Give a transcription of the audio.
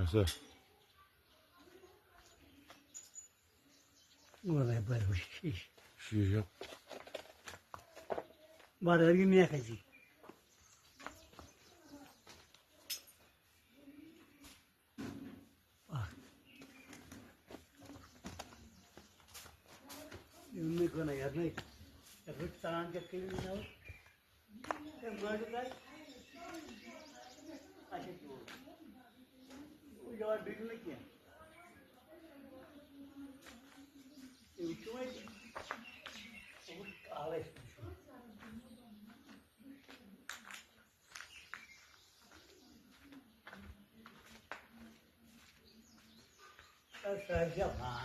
Nasıl? Oraya böyle bir şey. Şişe. Var her gün yakacak. Bak. Yunus kona yarnay. Efek taran çektiğini ne var? Sen böyle kay. Aşık ol. O cevap bilmek ya. Uçuyor. O ağlar. Sadece ha.